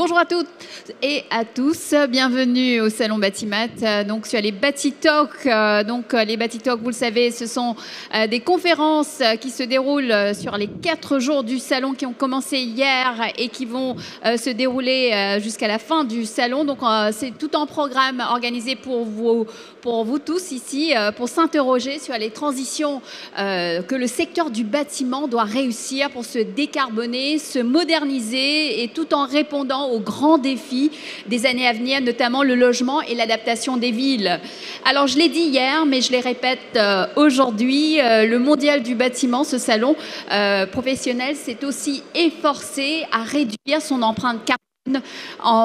Bonjour à toutes et à tous, bienvenue au Salon Batimat, donc sur les Batitalks. Les Batitalks, vous le savez, ce sont des conférences qui se déroulent sur les 4 jours du salon qui ont commencé hier et qui vont se dérouler jusqu'à la fin du salon. Donc c'est tout un programme organisé pour vous tous ici, pour s'interroger sur les transitions que le secteur du bâtiment doit réussir pour se décarboner, se moderniser et tout en répondant aux grands défis des années à venir, notamment le logement et l'adaptation des villes. Alors, je l'ai dit hier, mais je les répète aujourd'hui, le mondial du bâtiment, ce salon professionnel, s'est aussi efforcé à réduire son empreinte carbone.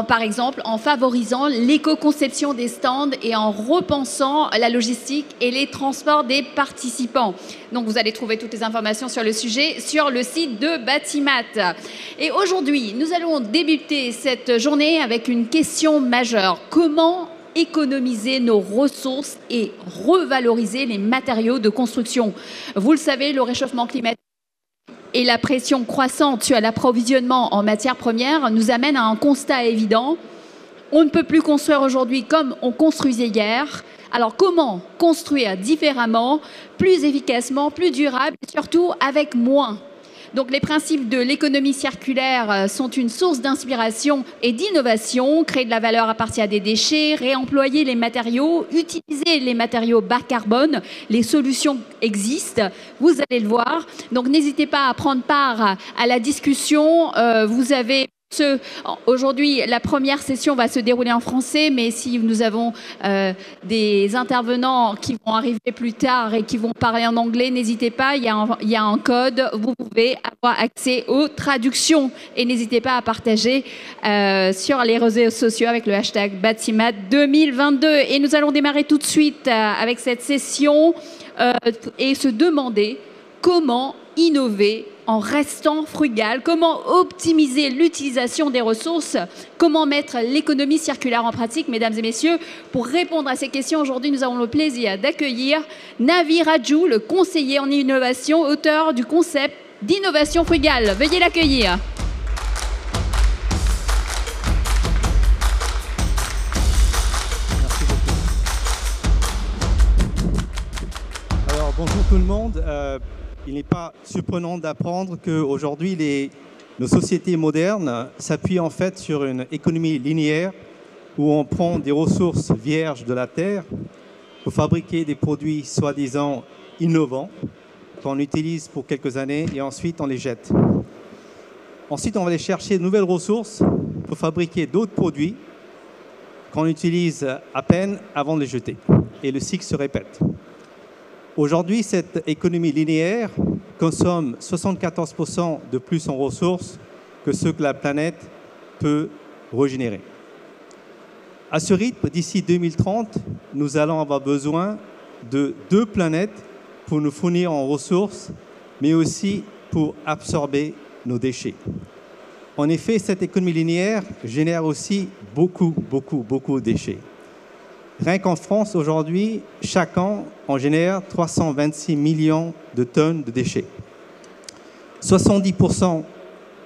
Par exemple, en favorisant l'éco-conception des stands et en repensant la logistique et les transports des participants. Donc, vous allez trouver toutes les informations sur le sujet sur le site de Batimat. Et aujourd'hui, nous allons débuter cette journée avec une question majeure. Comment économiser nos ressources et revaloriser les matériaux de construction? Vous le savez, le réchauffement climatique et la pression croissante sur l'approvisionnement en matières premières nous amène à un constat évident. On ne peut plus construire aujourd'hui comme on construisait hier. Alors comment construire différemment, plus efficacement, plus durable et surtout avec moins? Donc les principes de l'économie circulaire sont une source d'inspiration et d'innovation. Créer de la valeur à partir des déchets, réemployer les matériaux, utiliser les matériaux bas carbone. Les solutions existent, vous allez le voir. Donc n'hésitez pas à prendre part à la discussion. Vous avez aujourd'hui, la première session va se dérouler en français, mais si nous avons des intervenants qui vont arriver plus tard et qui vont parler en anglais, n'hésitez pas, il y a un code, vous pouvez avoir accès aux traductions et n'hésitez pas à partager sur les réseaux sociaux avec le hashtag Batimat 2022. Et nous allons démarrer tout de suite avec cette session et se demander comment innover en restant frugal, comment optimiser l'utilisation des ressources, comment mettre l'économie circulaire en pratique, mesdames et messieurs. Pour répondre à ces questions, aujourd'hui, nous avons le plaisir d'accueillir Navi Raju, le conseiller en innovation, auteur du concept d'innovation frugale. Veuillez l'accueillir. Merci beaucoup. Alors, bonjour tout le monde. Il n'est pas surprenant d'apprendre qu'aujourd'hui, nos sociétés modernes s'appuient en fait sur une économie linéaire où on prend des ressources vierges de la terre pour fabriquer des produits soi-disant innovants qu'on utilise pour quelques années et ensuite on les jette. Ensuite, on va aller chercher de nouvelles ressources pour fabriquer d'autres produits qu'on utilise à peine avant de les jeter. Et le cycle se répète. Aujourd'hui, cette économie linéaire consomme 74% de plus en ressources que ce que la planète peut régénérer. À ce rythme, d'ici 2030, nous allons avoir besoin de 2 planètes pour nous fournir en ressources, mais aussi pour absorber nos déchets. En effet, cette économie linéaire génère aussi beaucoup de déchets. Rien qu'en France, aujourd'hui, chaque an, on génère 326 millions de tonnes de déchets. 70%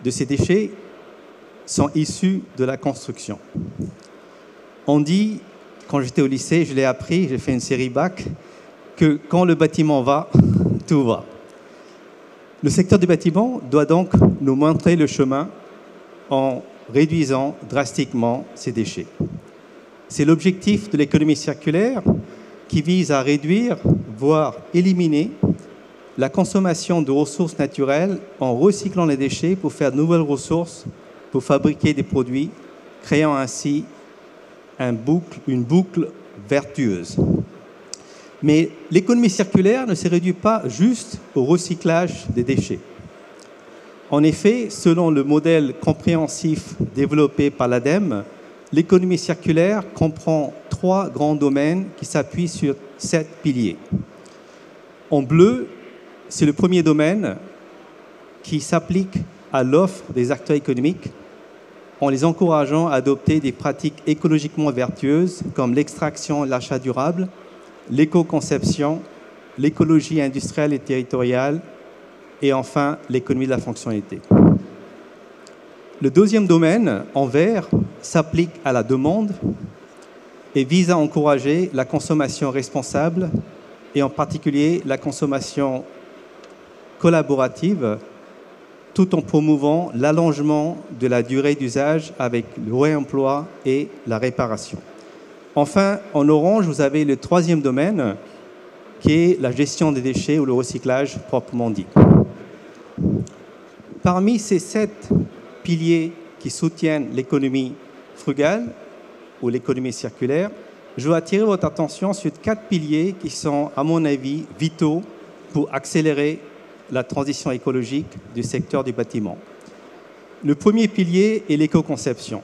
de ces déchets sont issus de la construction. On dit, quand j'étais au lycée, je l'ai appris, j'ai fait une série bac, que quand le bâtiment va, tout va. Le secteur du bâtiment doit donc nous montrer le chemin en réduisant drastiquement ces déchets. C'est l'objectif de l'économie circulaire qui vise à réduire, voire éliminer, la consommation de ressources naturelles en recyclant les déchets pour faire de nouvelles ressources, pour fabriquer des produits, créant ainsi une boucle vertueuse. Mais l'économie circulaire ne se réduit pas juste au recyclage des déchets. En effet, selon le modèle compréhensif développé par l'ADEME, l'économie circulaire comprend 3 grands domaines qui s'appuient sur 7 piliers. En bleu, c'est le premier domaine qui s'applique à l'offre des acteurs économiques en les encourageant à adopter des pratiques écologiquement vertueuses comme l'extraction et l'achat durable, l'éco-conception, l'écologie industrielle et territoriale et enfin l'économie de la fonctionnalité. Le deuxième domaine, en vert, s'applique à la demande et vise à encourager la consommation responsable et en particulier la consommation collaborative, tout en promouvant l'allongement de la durée d'usage avec le réemploi et la réparation. Enfin, en orange, vous avez le troisième domaine, qui est la gestion des déchets ou le recyclage proprement dit. Parmi ces 7 piliers qui soutiennent l'économie frugale ou l'économie circulaire, je veux attirer votre attention sur 4 piliers qui sont, à mon avis, vitaux pour accélérer la transition écologique du secteur du bâtiment. Le premier pilier est l'éco-conception.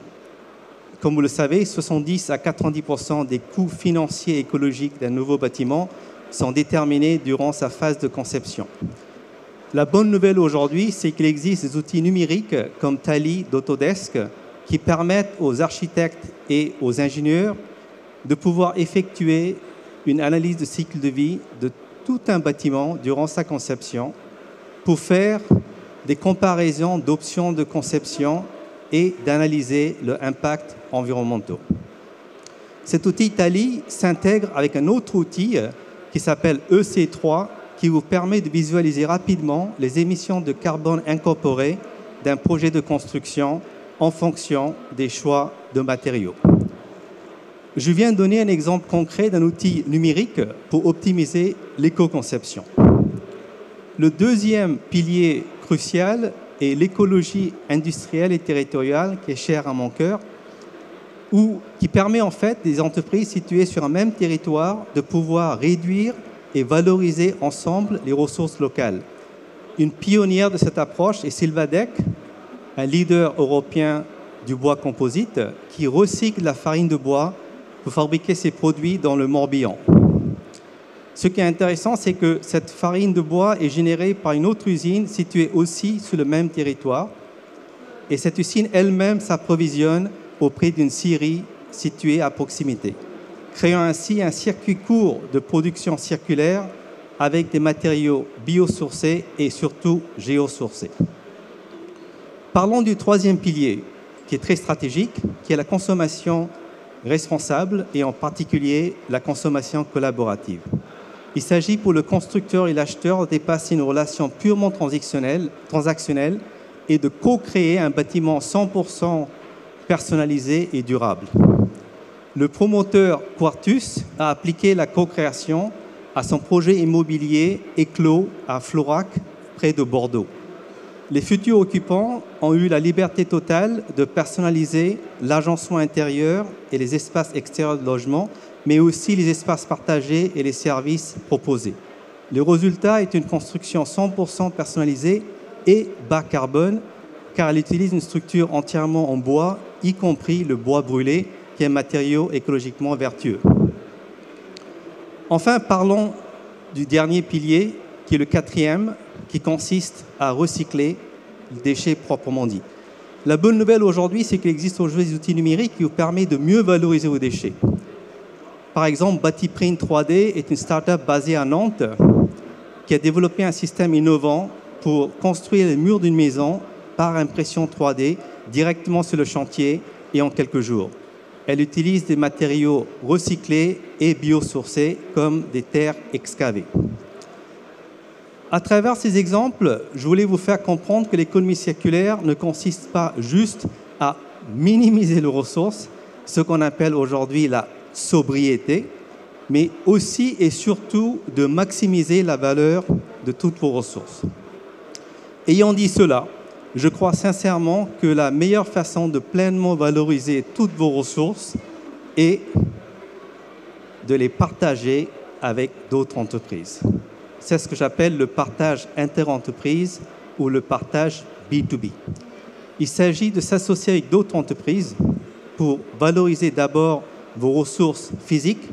Comme vous le savez, 70 à 90% des coûts financiers et écologiques d'un nouveau bâtiment sont déterminés durant sa phase de conception. La bonne nouvelle aujourd'hui, c'est qu'il existe des outils numériques comme Tally d'Autodesk qui permettent aux architectes et aux ingénieurs de pouvoir effectuer une analyse de cycle de vie de tout un bâtiment durant sa conception pour faire des comparaisons d'options de conception et d'analyser leur impact environnemental. Cet outil Tally s'intègre avec un autre outil qui s'appelle EC3, qui vous permet de visualiser rapidement les émissions de carbone incorporées d'un projet de construction en fonction des choix de matériaux. Je viens de donner un exemple concret d'un outil numérique pour optimiser l'éco-conception. Le deuxième pilier crucial est l'écologie industrielle et territoriale, qui est chère à mon cœur, qui permet en fait des entreprises situées sur un même territoire de pouvoir réduire et valoriser ensemble les ressources locales. Une pionnière de cette approche est Sylvadec, un leader européen du bois composite qui recycle la farine de bois pour fabriquer ses produits dans le Morbihan. Ce qui est intéressant, c'est que cette farine de bois est générée par une autre usine située aussi sur le même territoire. Et cette usine elle-même s'approvisionne auprès d'une scierie située à proximité, créant ainsi un circuit court de production circulaire avec des matériaux biosourcés et surtout géosourcés. Parlons du troisième pilier, qui est très stratégique, qui est la consommation responsable et en particulier la consommation collaborative. Il s'agit pour le constructeur et l'acheteur de dépasser une relation purement transactionnelle et de co-créer un bâtiment 100% personnalisé et durable. Le promoteur Quartus a appliqué la co-création à son projet immobilier Éclos à Florac, près de Bordeaux. Les futurs occupants ont eu la liberté totale de personnaliser l'agencement intérieur et les espaces extérieurs de logement, mais aussi les espaces partagés et les services proposés. Le résultat est une construction 100% personnalisée et bas carbone, car elle utilise une structure entièrement en bois, y compris le bois brûlé, qui est un matériau écologiquement vertueux. Enfin, parlons du dernier pilier, qui est le quatrième, qui consiste à recycler les déchets proprement dit. La bonne nouvelle aujourd'hui, c'est qu'il existe aujourd'hui des outils numériques qui vous permettent de mieux valoriser vos déchets. Par exemple, Batiprint 3D est une start-up basée à Nantes qui a développé un système innovant pour construire les murs d'une maison par impression 3D directement sur le chantier et en quelques jours. Elle utilise des matériaux recyclés et biosourcés comme des terres excavées. À travers ces exemples, je voulais vous faire comprendre que l'économie circulaire ne consiste pas juste à minimiser les ressources, ce qu'on appelle aujourd'hui la sobriété, mais aussi et surtout de maximiser la valeur de toutes vos ressources. Ayant dit cela, je crois sincèrement que la meilleure façon de pleinement valoriser toutes vos ressources est de les partager avec d'autres entreprises. C'est ce que j'appelle le partage interentreprise ou le partage B2B. Il s'agit de s'associer avec d'autres entreprises pour valoriser d'abord vos ressources physiques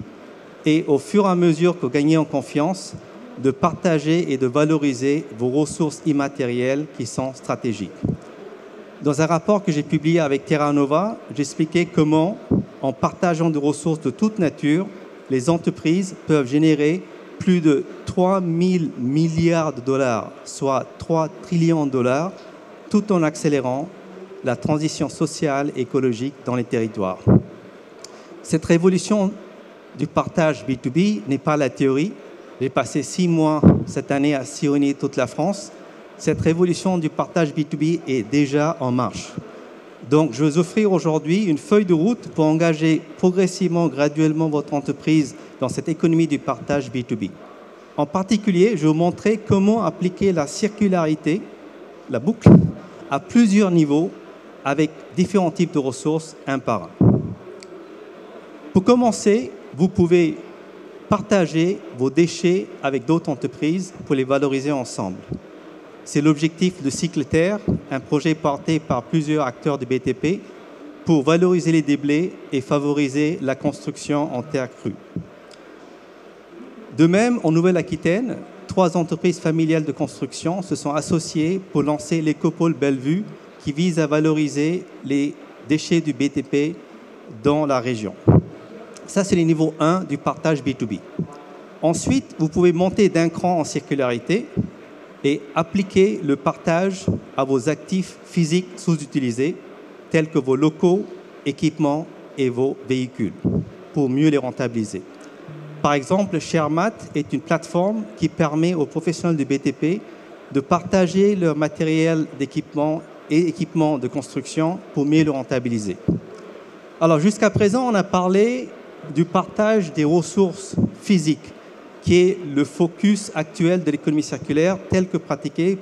et au fur et à mesure que vous gagnez en confiance, de partager et de valoriser vos ressources immatérielles qui sont stratégiques. Dans un rapport que j'ai publié avec Terra Nova, j'expliquais comment, en partageant des ressources de toute nature, les entreprises peuvent générer plus de 3 000 milliards de dollars, soit 3 trillions de dollars, tout en accélérant la transition sociale et écologique dans les territoires. Cette révolution du partage B2B n'est pas la théorie. J'ai passé 6 mois cette année à sillonner toute la France. Cette révolution du partage B2B est déjà en marche. Donc, je vais vous offrir aujourd'hui une feuille de route pour engager progressivement, graduellement votre entreprise dans cette économie du partage B2B. En particulier, je vais vous montrer comment appliquer la circularité, la boucle, à plusieurs niveaux avec différents types de ressources un par un. Pour commencer, vous pouvez partager vos déchets avec d'autres entreprises pour les valoriser ensemble. C'est l'objectif de Cycleterre, un projet porté par plusieurs acteurs du BTP pour valoriser les déblais et favoriser la construction en terre crue. De même, en Nouvelle-Aquitaine, 3 entreprises familiales de construction se sont associées pour lancer l'écopôle Bellevue qui vise à valoriser les déchets du BTP dans la région. Ça, c'est le niveau 1 du partage B2B. Ensuite, vous pouvez monter d'un cran en circularité et appliquer le partage à vos actifs physiques sous-utilisés, tels que vos locaux, équipements et vos véhicules, pour mieux les rentabiliser. Par exemple, ShareMat est une plateforme qui permet aux professionnels du BTP de partager leur matériel d'équipement et équipements de construction pour mieux le rentabiliser. Alors, jusqu'à présent, on a parlé du partage des ressources physiques, qui est le focus actuel de l'économie circulaire tel que pratiqué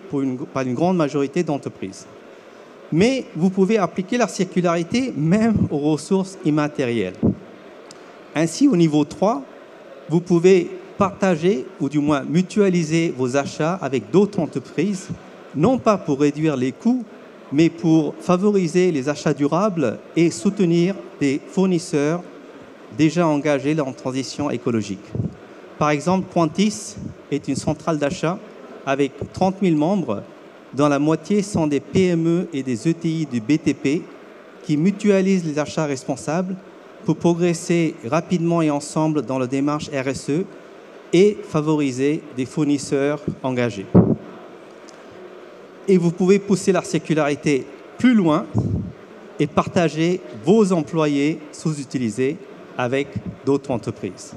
par une grande majorité d'entreprises. Mais vous pouvez appliquer la circularité même aux ressources immatérielles. Ainsi, au niveau 3, vous pouvez partager ou du moins mutualiser vos achats avec d'autres entreprises, non pas pour réduire les coûts, mais pour favoriser les achats durables et soutenir des fournisseurs déjà engagés dans la transition écologique. Par exemple, Quantis est une centrale d'achat avec 30 000 membres, dont la moitié sont des PME et des ETI du BTP qui mutualisent les achats responsables pour progresser rapidement et ensemble dans la démarche RSE et favoriser des fournisseurs engagés. Et vous pouvez pousser la circularité plus loin et partager vos employés sous-utilisés avec d'autres entreprises.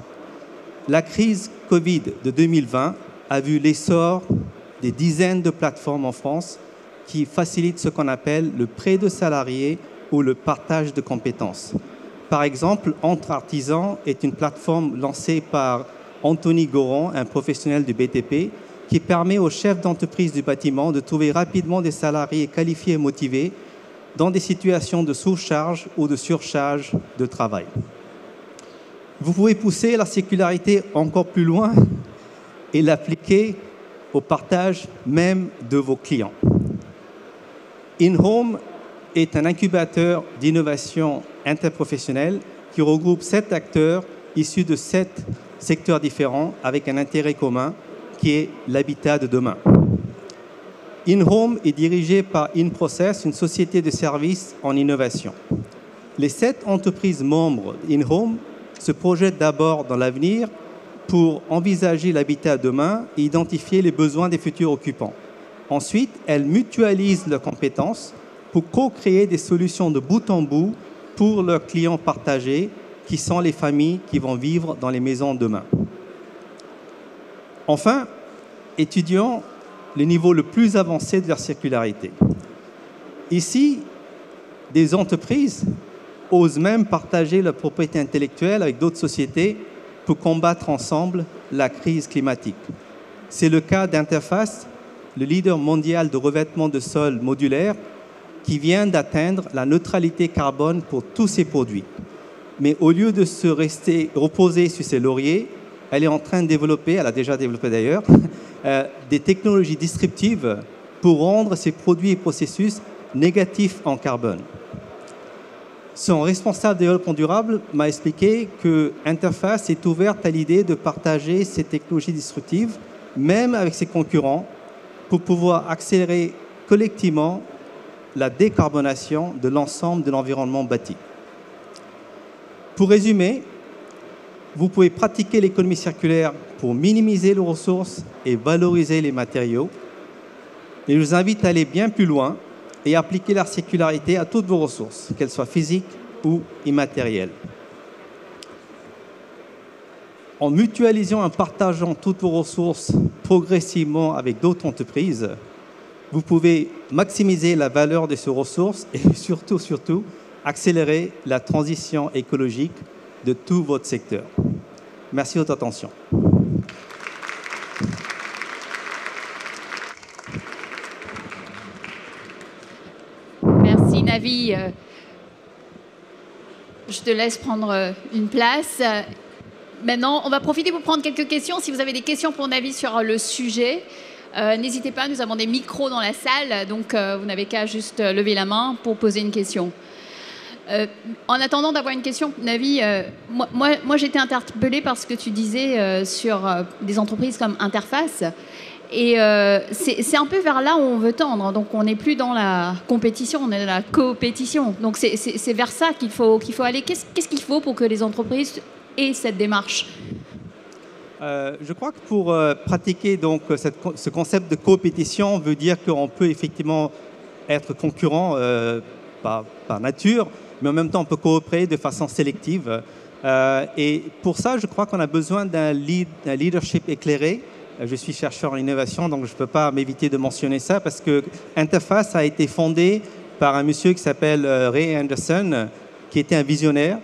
La crise Covid de 2020 a vu l'essor des dizaines de plateformes en France qui facilitent ce qu'on appelle le prêt de salariés ou le partage de compétences. Par exemple, Entre Artisans est une plateforme lancée par Anthony Goron, un professionnel du BTP, qui permet aux chefs d'entreprise du bâtiment de trouver rapidement des salariés qualifiés et motivés dans des situations de sous-charge ou de surcharge de travail. Vous pouvez pousser la circularité encore plus loin et l'appliquer au partage même de vos clients. InHome est un incubateur d'innovation interprofessionnelle qui regroupe 7 acteurs issus de 7 secteurs différents avec un intérêt commun qui est l'habitat de demain. InHome est dirigé par InProcess, une société de services en innovation. Les 7 entreprises membres d'InHome se projettent d'abord dans l'avenir pour envisager l'habitat demain et identifier les besoins des futurs occupants. Ensuite, elles mutualisent leurs compétences pour co-créer des solutions de bout en bout pour leurs clients partagés, qui sont les familles qui vont vivre dans les maisons demain. Enfin, étudions le niveau le plus avancé de leur circularité. Ici, des entreprises osent même partager leur propriété intellectuelle avec d'autres sociétés pour combattre ensemble la crise climatique. C'est le cas d'Interface, le leader mondial de revêtement de sol modulaire, qui vient d'atteindre la neutralité carbone pour tous ses produits. Mais au lieu de se reposer sur ses lauriers, elle est en train de développer, elle a déjà développé d'ailleurs, des technologies disruptives pour rendre ses produits et processus négatifs en carbone. Son responsable développement durable m'a expliqué que Interface est ouverte à l'idée de partager ces technologies disruptives, même avec ses concurrents, pour pouvoir accélérer collectivement la décarbonation de l'ensemble de l'environnement bâti. Pour résumer, vous pouvez pratiquer l'économie circulaire pour minimiser les ressources et valoriser les matériaux. Et je vous invite à aller bien plus loin et appliquer la circularité à toutes vos ressources, qu'elles soient physiques ou immatérielles. En mutualisant et en partageant toutes vos ressources progressivement avec d'autres entreprises, vous pouvez maximiser la valeur de ces ressources et surtout, accélérer la transition écologique de tout votre secteur. Merci de votre attention. Merci Navi. Je te laisse prendre une place. Maintenant, on va profiter pour prendre quelques questions. Si vous avez des questions pour Navi sur le sujet, n'hésitez pas, nous avons des micros dans la salle, donc vous n'avez qu'à juste lever la main pour poser une question. En attendant d'avoir une question, Navi, moi j'étais interpellée par ce que tu disais sur des entreprises comme Interface. Et c'est un peu vers là où on veut tendre. Donc on n'est plus dans la compétition, on est dans la coopétition. Donc c'est vers ça qu'il faut aller. Qu'est-ce qu'il faut pour que les entreprises aient cette démarche ? Je crois que pour pratiquer donc, ce concept de coopétition veut dire qu'on peut effectivement être concurrent par nature, mais en même temps on peut coopérer de façon sélective. Et pour ça, je crois qu'on a besoin d'un leadership éclairé. Je suis chercheur en innovation, donc je ne peux pas m'éviter de mentionner ça parce que Interface a été fondée par un monsieur qui s'appelle Ray Anderson, qui était un visionnaire.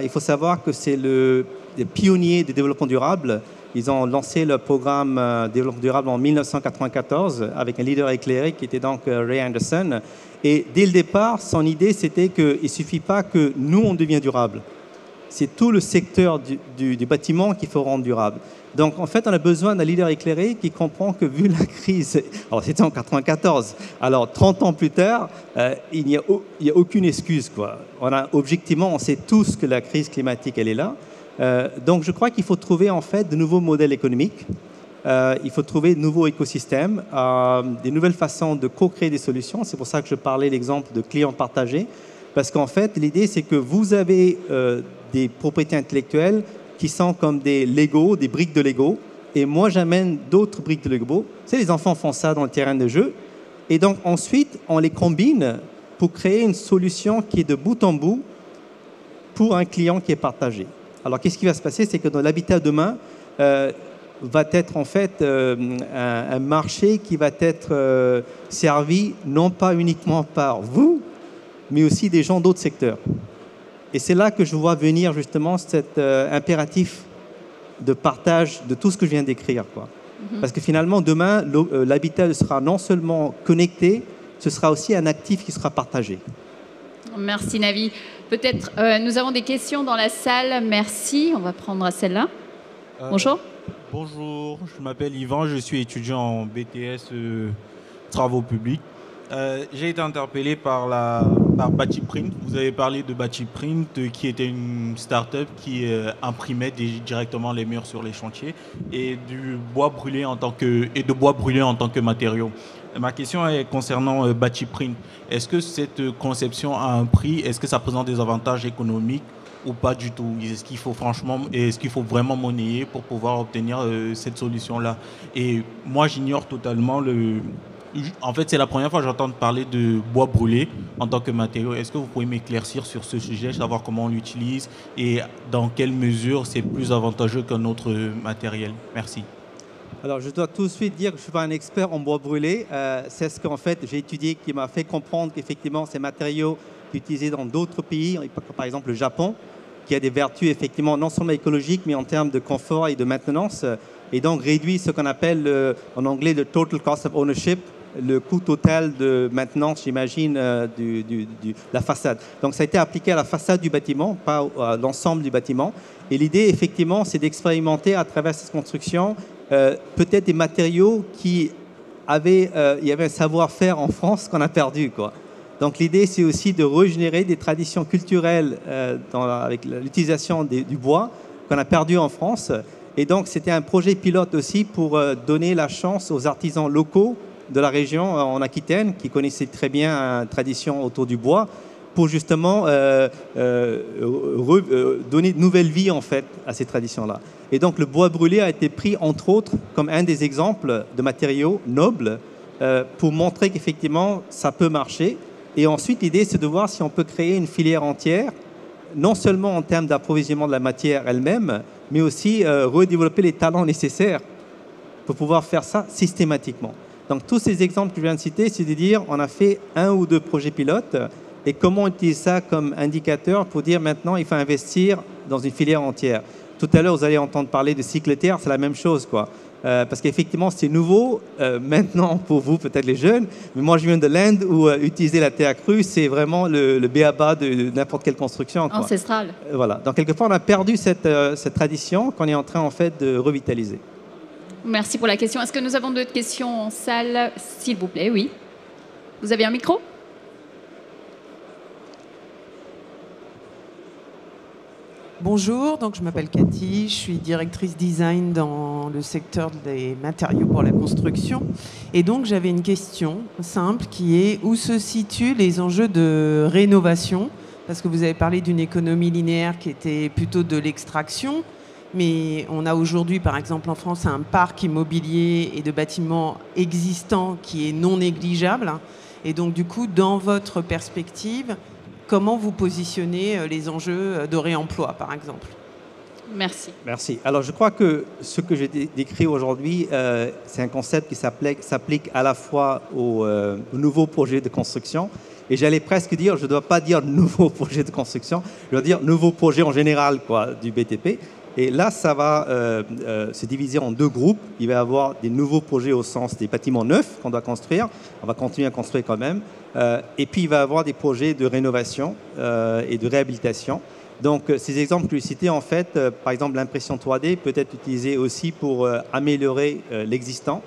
Il faut savoir que c'est le pionnier du développement durable. Ils ont lancé le programme développement durable en 1994 avec un leader éclairé qui était donc Ray Anderson. Et dès le départ, son idée, c'était qu'il ne suffit pas que nous, on devienne durable. C'est tout le secteur du bâtiment qu'il faut rendre durable. Donc, en fait, on a besoin d'un leader éclairé qui comprend que, vu la crise, alors c'était en 1994, alors 30 ans plus tard, il n'y a aucune excuse, quoi. Objectivement, on sait tous que la crise climatique, elle est là. Donc, je crois qu'il faut trouver, en fait, de nouveaux modèles économiques. Il faut trouver de nouveaux écosystèmes, des nouvelles façons de co-créer des solutions. C'est pour ça que je parlais l'exemple de clients partagés. Parce qu'en fait, l'idée, c'est que vous avez des propriétés intellectuelles qui sont comme des Lego, des briques de Lego. Et moi, j'amène d'autres briques de Lego. Tu sais, les enfants font ça dans le terrain de jeu. Et donc, ensuite, on les combine pour créer une solution qui est de bout en bout pour un client qui est partagé. Alors, qu'est-ce qui va se passer? C'est que dans l'habitat demain, va être en fait un marché qui va être servi non pas uniquement par vous, mais aussi des gens d'autres secteurs. Et c'est là que je vois venir justement cet impératif de partage de tout ce que je viens d'écrire, quoi. Parce que finalement, demain, l'habitat sera non seulement connecté, ce sera aussi un actif qui sera partagé. Merci Navi. Peut-être nous avons des questions dans la salle. Merci. On va prendre celle-là. Bonjour. Bonjour, je m'appelle Yvan, je suis étudiant en BTS Travaux publics. J'ai été interpellé par Batiprint. Vous avez parlé de Batiprint, qui était une start-up qui imprimait directement les murs sur les chantiers et de bois brûlé en tant que matériau. Ma question est concernant Batiprint. Est-ce que cette conception a un prix? Est-ce que ça présente des avantages économiques ou pas du tout? Est-ce qu'il faut vraiment monnayer pour pouvoir obtenir cette solution-là? Et moi, j'ignore totalement En fait, c'est la première fois que j'entends parler de bois brûlé en tant que matériau. Est-ce que vous pouvez m'éclaircir sur ce sujet, savoir comment on l'utilise et dans quelle mesure c'est plus avantageux qu'un autre matériel? Merci. Alors, je dois tout de suite dire que je ne suis pas un expert en bois brûlé. C'est ce qu'en fait j'ai étudié qui m'a fait comprendre qu'effectivement, ces matériaux utilisés dans d'autres pays, par exemple le Japon, qui a des vertus effectivement non seulement écologiques, mais en termes de confort et de maintenance, et donc réduit ce qu'on appelle en anglais le total cost of ownership, le coût total de maintenance, j'imagine, la façade. Donc ça a été appliqué à la façade du bâtiment, pas à l'ensemble du bâtiment. Et l'idée, effectivement, c'est d'expérimenter à travers cette construction peut-être des matériaux il y avait un savoir-faire en France qu'on a perdu, quoi. Donc l'idée, c'est aussi de régénérer des traditions culturelles avec l'utilisation du bois qu'on a perdu en France. Et donc c'était un projet pilote aussi pour donner la chance aux artisans locaux de la région en Aquitaine, qui connaissaient très bien la tradition autour du bois, pour justement donner de nouvelles vies en fait à ces traditions-là. Et donc le bois brûlé a été pris entre autres comme un des exemples de matériaux nobles pour montrer qu'effectivement ça peut marcher. Et ensuite, l'idée, c'est de voir si on peut créer une filière entière, non seulement en termes d'approvisionnement de la matière elle-même, mais aussi redévelopper les talents nécessaires pour pouvoir faire ça systématiquement. Donc, tous ces exemples que je viens de citer, c'est de dire on a fait 1 ou 2 projets pilotes et comment on utilise ça comme indicateur pour dire maintenant il faut investir dans une filière entière. Tout à l'heure, vous allez entendre parler de cycle terre, c'est la même chose, quoi. Parce qu'effectivement, c'est nouveau maintenant pour vous, peut-être les jeunes. Mais moi, je viens de l'Inde où utiliser la terre crue, c'est vraiment le b.a.-ba de n'importe quelle construction, quoi. Ancestral. Voilà. Donc, quelque part, on a perdu cette tradition qu'on est en train, en fait, de revitaliser. Merci pour la question. Est-ce que nous avons d'autres questions en salle? S'il vous plaît, oui. Vous avez un micro? Bonjour, donc je m'appelle Cathy, je suis directrice design dans le secteur des matériaux pour la construction. Et donc j'avais une question simple qui est où se situent les enjeux de rénovation? Parce que vous avez parlé d'une économie linéaire qui était plutôt de l'extraction, mais on a aujourd'hui par exemple en France un parc immobilier et de bâtiments existants qui est non négligeable. Et donc du coup, dans votre perspective, comment vous positionnez les enjeux de réemploi, par exemple? Merci. Merci. Alors, je crois que ce que j'ai décrit aujourd'hui, c'est un concept qui s'applique à la fois aux nouveaux projets de construction. Et j'allais presque dire, je ne dois pas dire nouveaux projets de construction, je dois dire nouveaux projets en général, quoi, du BTP. Et là, ça va se diviser en 2 groupes. Il va y avoir des nouveaux projets au sens des bâtiments neufs qu'on doit construire. On va continuer à construire quand même. Et puis, il va y avoir des projets de rénovation et de réhabilitation. Donc, ces exemples que je citais, en fait, par exemple, l'impression 3D peut être utilisée aussi pour améliorer l'existant.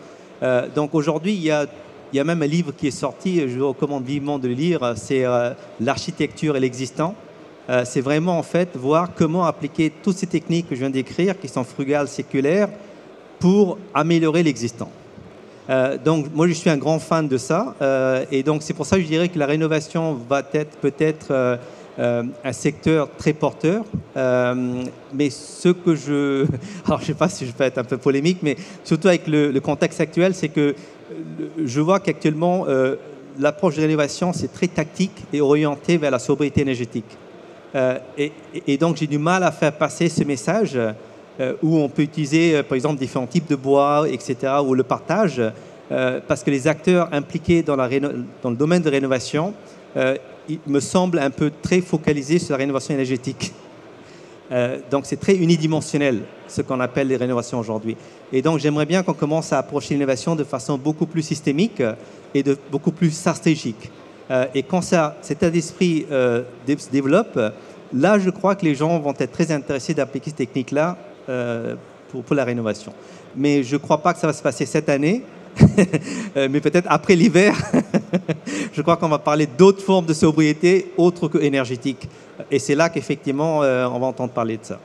Donc, aujourd'hui, il y a même un livre qui est sorti, je vous recommande vivement de le lire, c'est L'architecture et l'existant. C'est vraiment, en fait, voir comment appliquer toutes ces techniques que je viens d'écrire, qui sont frugales, séculaires, pour améliorer l'existant. Donc, moi, je suis un grand fan de ça. Et donc, c'est pour ça que je dirais que la rénovation va être peut-être un secteur très porteur. Mais ce que je... Alors, je ne sais pas si je peux être un peu polémique, mais surtout avec le contexte actuel, c'est que je vois qu'actuellement, l'approche de rénovation, c'est très tactique et orienté vers la sobriété énergétique. Et donc, j'ai du mal à faire passer ce message où on peut utiliser, par exemple, différents types de bois, etc., ou le partage, parce que les acteurs impliqués dans le domaine de rénovation, il me semble un peu très focalisés sur la rénovation énergétique. Donc, c'est très unidimensionnel, ce qu'on appelle les rénovations aujourd'hui. Et donc, j'aimerais bien qu'on commence à approcher l'innovation de façon beaucoup plus systémique et beaucoup plus stratégique. Et quand cet état d'esprit se développe, là, je crois que les gens vont être très intéressés d'appliquer ces techniques-là pour la rénovation. Mais je ne crois pas que ça va se passer cette année, mais peut-être après l'hiver. Je crois qu'on va parler d'autres formes de sobriété autres que énergétiques. Et c'est là qu'effectivement, on va entendre parler de ça.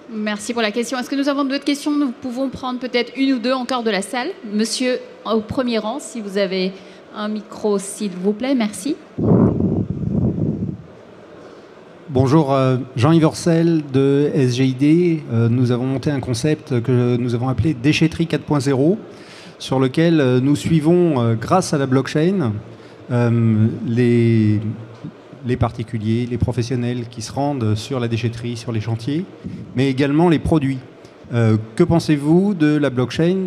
Merci pour la question. Est-ce que nous avons d'autres questions? Nous pouvons prendre peut-être 1 ou 2 encore de la salle. Monsieur, au premier rang, si vous avez un micro, s'il vous plaît. Merci. Bonjour, Jean-Yves Orcel de SGID. Nous avons monté un concept que nous avons appelé Déchetterie 4.0, sur lequel nous suivons, grâce à la blockchain, les particuliers, les professionnels qui se rendent sur la déchetterie, sur les chantiers, mais également les produits. Que pensez-vous de la blockchain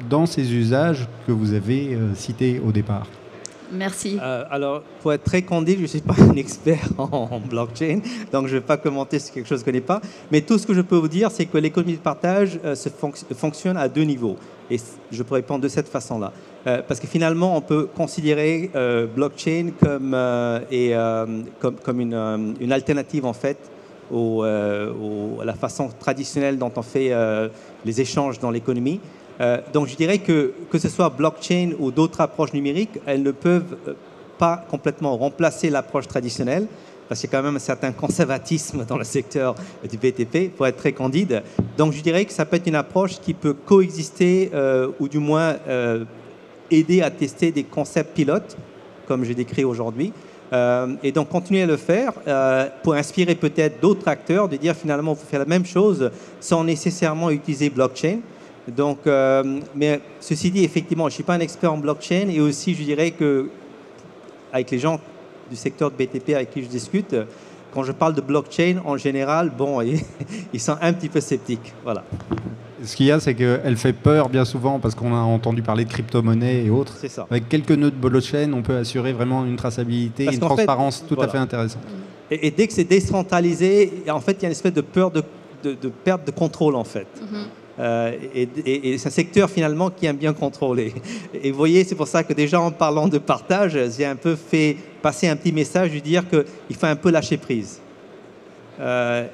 dans ces usages que vous avez cités au départ? Merci. Alors, pour être très candide, je ne suis pas un expert en blockchain, donc je ne vais pas commenter sur quelque chose que je ne connais pas. Mais tout ce que je peux vous dire, c'est que l'économie de partage fonctionne à 2 niveaux. Et je peux répondre de cette façon-là. Parce que finalement, on peut considérer blockchain comme une alternative, en fait, à la façon traditionnelle dont on fait les échanges dans l'économie. Donc, je dirais que ce soit blockchain ou d'autres approches numériques, elles ne peuvent pas complètement remplacer l'approche traditionnelle, parce qu'il y a quand même un certain conservatisme dans le secteur du BTP, pour être très candide. Donc, je dirais que ça peut être une approche qui peut coexister ou du moins aider à tester des concepts pilotes, comme j'ai décrit aujourd'hui. Et donc, continuer à le faire pour inspirer peut-être d'autres acteurs de dire finalement, il faut faire la même chose sans nécessairement utiliser blockchain. Donc, mais ceci dit, effectivement, je ne suis pas un expert en blockchain et aussi, je dirais que avec les gens du secteur de BTP avec qui je discute, quand je parle de blockchain, en général, bon, ils sont un petit peu sceptiques. Voilà. Ce qu'il y a, c'est qu'elle fait peur bien souvent parce qu'on a entendu parler de crypto-monnaie et autres. C'est ça. Avec quelques nœuds de blockchain, on peut assurer vraiment une traçabilité, une transparence tout à fait intéressante. Et dès que c'est décentralisé, en fait, il y a une espèce de peur de perte de contrôle, en fait. Et c'est un secteur, finalement, qui aime bien contrôler. Et vous voyez, c'est pour ça que déjà, en parlant de partage, j'ai un peu fait passer un petit message, de dire qu'il faut un peu lâcher prise.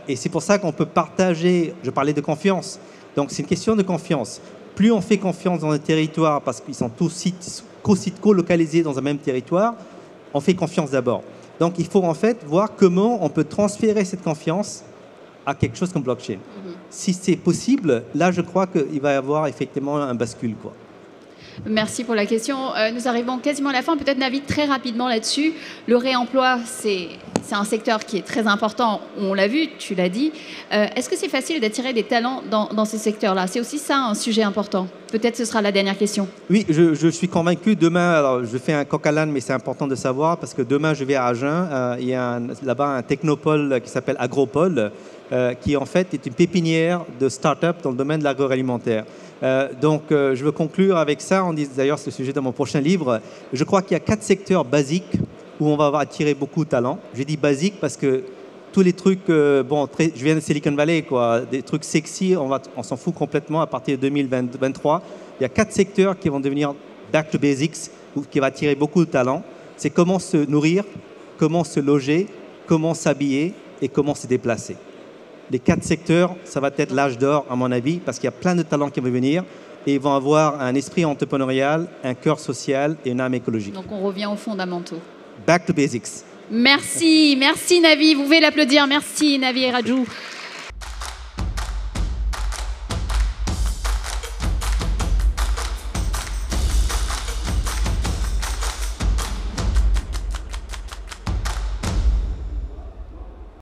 Et c'est pour ça qu'on peut partager, je parlais de confiance, donc c'est une question de confiance. Plus on fait confiance dans un territoire, parce qu'ils sont tous co-localisés dans un même territoire, on fait confiance d'abord. Donc il faut en fait voir comment on peut transférer cette confiance à quelque chose comme blockchain. Si c'est possible, là je crois qu'il va y avoir effectivement un bascule, quoi. Merci pour la question. Nous arrivons quasiment à la fin. Peut-être Navid, très rapidement là-dessus. Le réemploi, c'est un secteur qui est très important. On l'a vu, tu l'as dit. Est-ce que c'est facile d'attirer des talents dans ces secteurs-là? C'est aussi ça un sujet important. Peut-être ce sera la dernière question. Oui, je suis convaincu. Demain, alors je fais un coq à l'âne, mais c'est important de savoir parce que demain, je vais à Agen. Il y a là-bas un technopole qui s'appelle Agropole, qui en fait est une pépinière de start-up dans le domaine de l'agroalimentaire. Donc, je veux conclure avec ça. On dit d'ailleurs, c'est le sujet de mon prochain livre. Je crois qu'il y a 4 secteurs basiques où on va attirer beaucoup de talents. Je dis basiques parce que tous les trucs, je viens de Silicon Valley, quoi, des trucs sexy, on s'en fout complètement à partir de 2023. Il y a 4 secteurs qui vont devenir back to basics, qui va attirer beaucoup de talents. C'est comment se nourrir, comment se loger, comment s'habiller et comment se déplacer. Les 4 secteurs, ça va être l'âge d'or, à mon avis, parce qu'il y a plein de talents qui vont venir et ils vont avoir un esprit entrepreneurial, un cœur social et une âme écologique. Donc, on revient aux fondamentaux. Back to basics. Merci, merci Navi. Vous pouvez l'applaudir. Merci Navi et Raju.